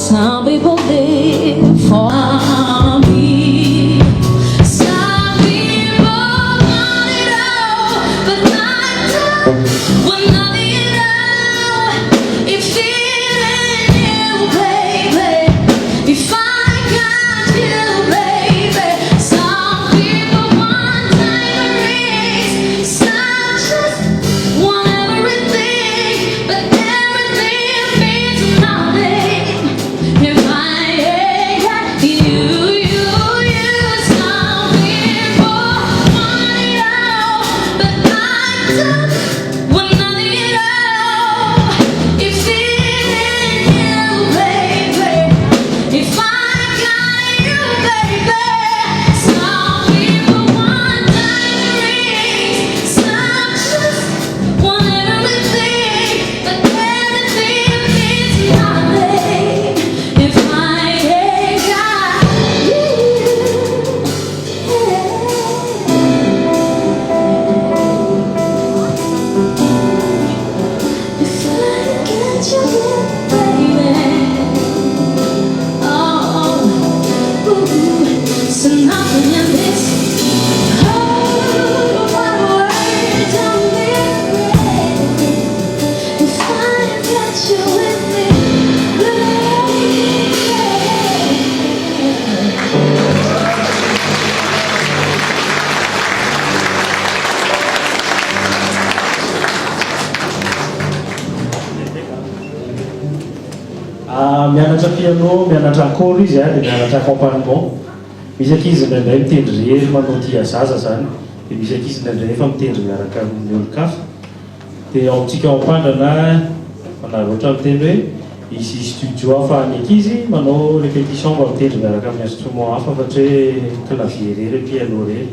Some people live for me. Some people want it all, but I don't want nothing at all. If it ain't you, baby, if I got you, baby. Some people want diamond rings, some just want everything, but everything means nothing. If I ain't got you, some people want it all, but I don't want nothing at all. If it ain't you, baby, if I got you, baby. Some people want diamond rings, some just want everything, but everything means nothing. If I ain't got you, if I get you, baby. Oh, ooh, so nothing in this whole wide world don't mean great. If I got you with me, baby. Mianatra piano, mianatra akôro izy dia mianatra accompagnement. Misy ankizy indraindray mitendry rery manao tia zaza zany, dia misy ankizy indraindray efa mitendry miaraka amin'ny olon-kafa. Dia ao amintsika ao am-pandana manary ohatra miteny hoe hisy studio ahafahan'ny ankizy manao répétition mba mitendry miaraka amin'ny instrument hafa fa tsy hoe clavier rery, piano rery.